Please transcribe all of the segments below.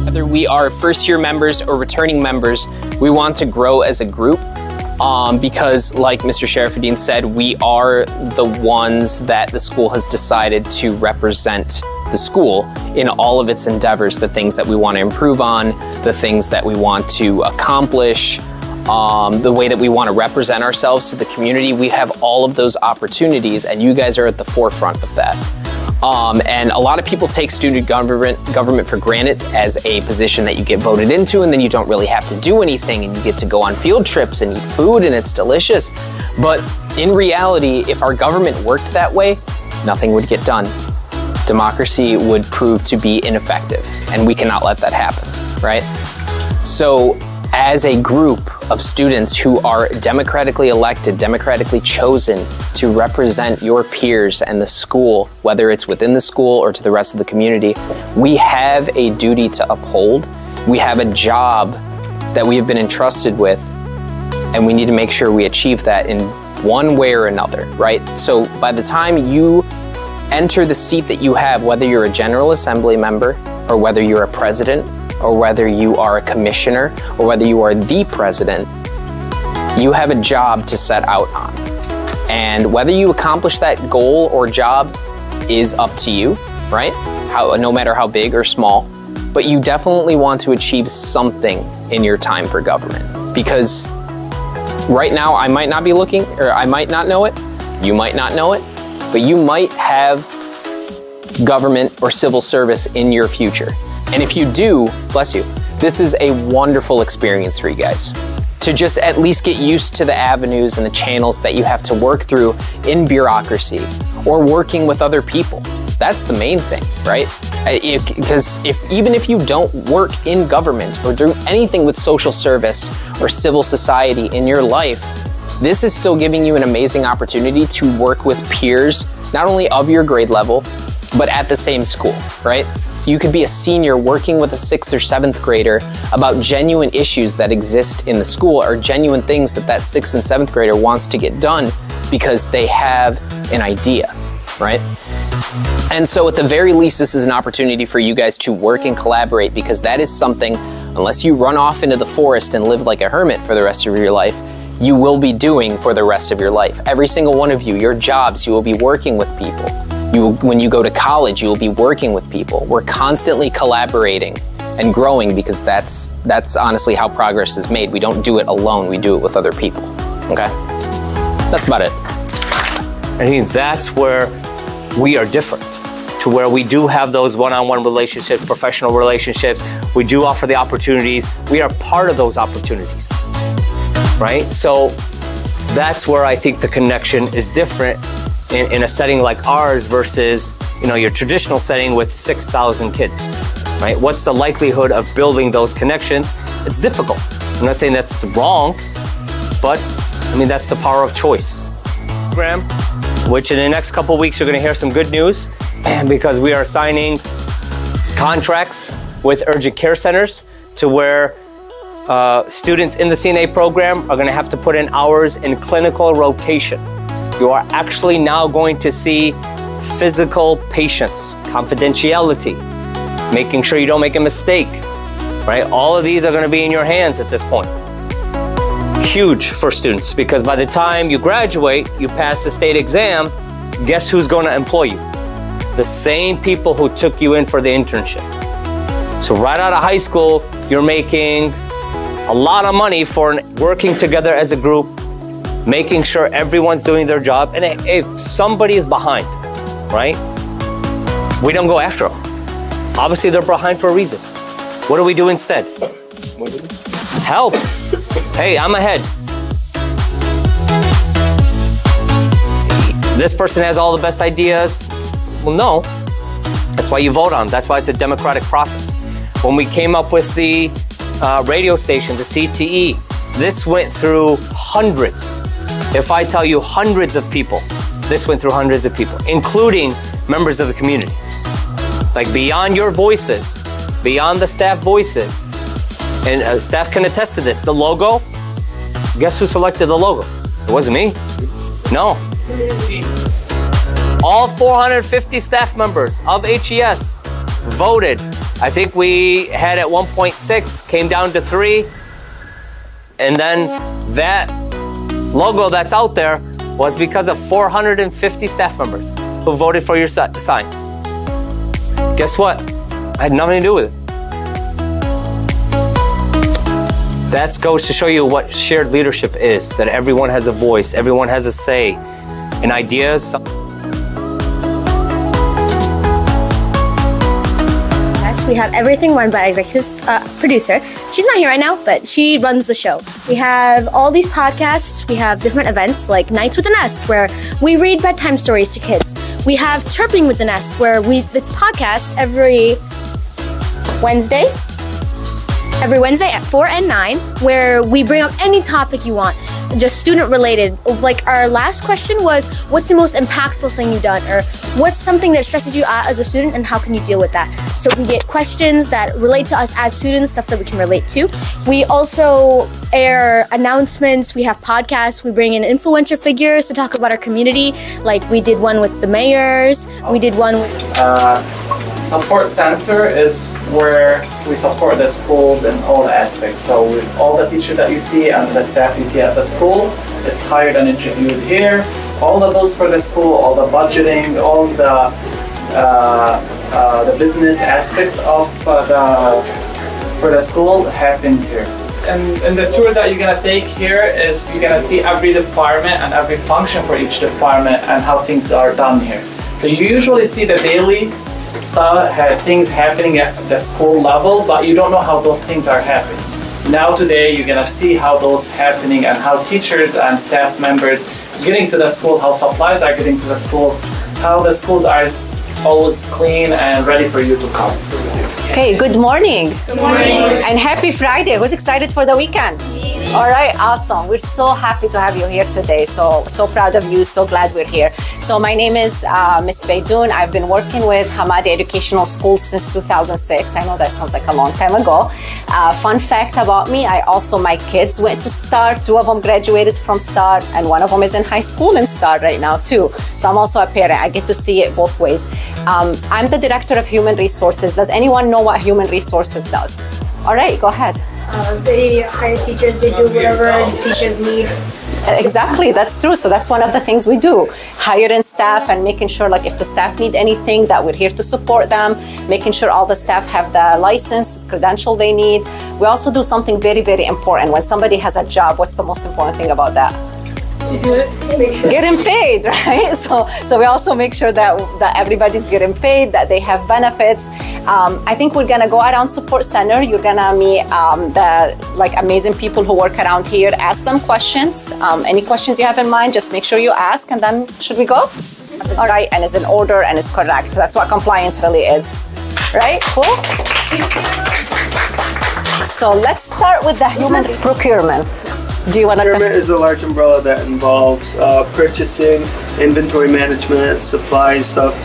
Whether we are first-year members or returning members, we want to grow as a group because, like Mr. Sharifuddin said, we are the ones that the school has decided to represent the school in all of its endeavors, the things that we want to improve on, the things that we want to accomplish, the way that we want to represent ourselves to the community. We have all of those opportunities, and you guys are at the forefront of that. And a lot of people take student government for granted as a position that you get voted into and then you don't really have to do anything and you get to go on field trips and eat food and it's delicious. But in reality, if our government worked that way, nothing would get done. Democracy would prove to be ineffective and we cannot let that happen, right? So as a group of students who are democratically elected, democratically chosen to represent your peers and the school, whether it's within the school or to the rest of the community, we have a duty to uphold. We have a job that we have been entrusted with, and we need to make sure we achieve that in one way or another, right? So by the time you enter the seat that you have, whether you're a General Assembly member or whether you're a president, or whether you are a commissioner, or whether you are the president, you have a job to set out on. And whether you accomplish that goal or job is up to you, right? No matter how big or small, but you definitely want to achieve something in your time for government. Because right now, I might not be looking, or I might not know it, you might not know it, but you might have government or civil service in your future. And if you do, bless you, this is a wonderful experience for you guys. To just at least get used to the avenues and the channels that you have to work through in bureaucracy or working with other people. That's the main thing, right? Because even if you don't work in government or do anything with social service or civil society in your life, this is still giving you an amazing opportunity to work with peers, not only of your grade level, but at the same school, right? So you could be a senior working with a 6th or 7th grader about genuine issues that exist in the school or genuine things that 6th and 7th grader wants to get done because they have an idea, right? And so at the very least, this is an opportunity for you guys to work and collaborate, because that is something, unless you run off into the forest and live like a hermit for the rest of your life, you will be doing for the rest of your life. Every single one of you, your jobs, you will be working with people. When you go to college, you will be working with people. We're constantly collaborating and growing because that's honestly how progress is made. We don't do it alone, we do it with other people, okay? That's about it. I think that's where we are different, to where we do have those one-on-one relationships, professional relationships. We do offer the opportunities. We are part of those opportunities, right? So that's where I think the connection is different in a setting like ours versus, your traditional setting with 6,000 kids, right? What's the likelihood of building those connections? It's difficult. I'm not saying that's wrong, but that's the power of choice. Program, which in the next couple of weeks, you're gonna hear some good news because we are signing contracts with urgent care centers to where students in the CNA program are gonna have to put in hours in clinical rotation. You are actually now going to see physical patients, confidentiality, making sure you don't make a mistake, right? All of these are going to be in your hands at this point. Huge for students, because by the time you graduate, you pass the state exam, guess who's going to employ you? The same people who took you in for the internship. So right out of high school, you're making a lot of money for working together as a group, making sure everyone's doing their job. And if somebody is behind, right, we don't go after them. Obviously, they're behind for a reason. What do we do instead? Help. Hey, I'm ahead. This person has all the best ideas. Well, no. That's why you vote on them. That's why it's a democratic process. When we came up with the radio station, the CTE, this went through hundreds. If I tell you hundreds of people, this went through hundreds of people, including members of the community. Like beyond your voices, beyond the staff voices, and staff can attest to this. The logo, guess who selected the logo? It wasn't me. No. all 450 staff members of HES voted. I think we had at 1.6, came down to 3. And then that logo that's out there was because of 450 staff members who voted for your sign. Guess what? I had nothing to do with it. That goes to show you what shared leadership is, that everyone has a voice, everyone has a say, and ideas. We have everything run by our executive producer. She's not here right now, but she runs the show. We have all these podcasts. We have different events like Nights with the Nest, where we read bedtime stories to kids. We have Chirping with the Nest, where it's podcast every Wednesday at 4 and 9, where we bring up any topic you want, just student related. Like our last question was, what's the most impactful thing you've done? Or what's something that stresses you out as a student and how can you deal with that? So we get questions that relate to us as students, stuff that we can relate to. We also air announcements. We have podcasts. We bring in influential figures to talk about our community. Like we did one with the mayors. We did one with... Support center is where we support the schools in all aspects. So with all the teachers that you see and the staff you see at the school, it's hired and interviewed here. All the bills for the school, all the budgeting, all the business aspect of for the school happens here. And the tour that you're gonna take here is you're gonna see every department and every function for each department and how things are done here. So you usually see the daily stuff, things happening at the school level, but you don't know how those things are happening. Now today you're gonna see how those happening and how teachers and staff members getting to the school, how supplies are getting to the school, how the schools are always clean and ready for you to come. Okay, good morning. Good morning. And happy Friday. Who's excited for the weekend? All right, awesome. We're so happy to have you here today. So proud of you. So glad we're here. So my name is Miss Beidoun. I've been working with Hamadi Educational Schools since 2006. I know that sounds like a long time ago. Fun fact about me, my kids went to STAR. 2 of them graduated from STAR and 1 of them is in high school in STAR right now too. So I'm also a parent. I get to see it both ways. I'm the Director of Human Resources. Does anyone know what Human Resources does? All right, go ahead. They hire teachers, they do whatever teachers need. Exactly, that's true. So that's one of the things we do. Hiring staff and making sure like if the staff need anything that we're here to support them, making sure all the staff have the license, credential they need. We also do something very, very important. When somebody has a job, what's the most important thing about that? To do it, make sure. Getting paid, right? So we also make sure that everybody's getting paid, that they have benefits. I think we're gonna go around support center. You're gonna meet the amazing people who work around here. Ask them questions. Any questions you have in mind, just make sure you ask, and then should we go? All right, and is in order and is correct. That's what compliance really is, right? Cool. So let's start with the human procurement. Do you want to? Procurement is a large umbrella that involves purchasing, inventory management, supply stuff,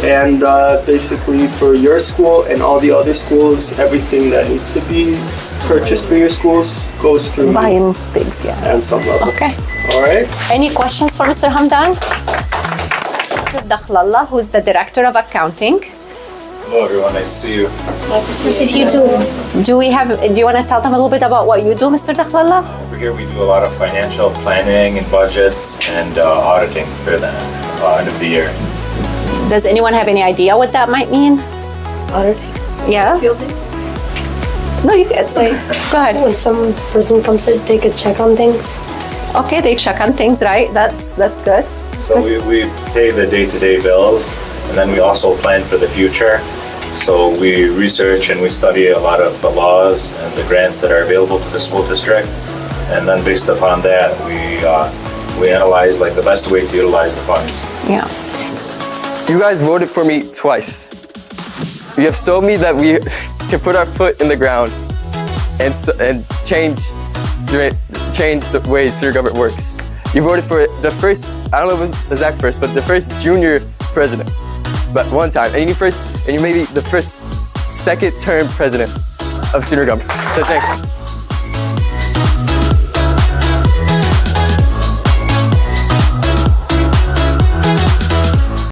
and basically for your school and all the other schools, everything that needs to be purchased for your schools goes through buying things, yeah. And some level. Okay. All right. Any questions for Mr. Hamdan? Mr. Dakhlallah, who's the Director of Accounting. Hello everyone, nice to see you. Nice to see you too. Do you want to tell them a little bit about what you do, Mr. Dakhlallah? Over here we do a lot of financial planning and budgets and auditing for the end of the year. Does anyone have any idea what that might mean? Auditing? Yeah? Fielding? No, you can say. Go ahead. When some person comes to take a check on things. Okay, they check on things, right? That's good. So we pay the day-to-day bills, and then we also plan for the future. So we research and we study a lot of the laws and the grants that are available to the school district. And then based upon that, we analyze like the best way to utilize the funds. Yeah. You guys voted for me twice. You have showed me that we can put our foot in the ground and change the way student government works. You voted for the first, I don't know if it was the exact first, but the first junior president. But one time, and you may be the second term president of student government. So thank you.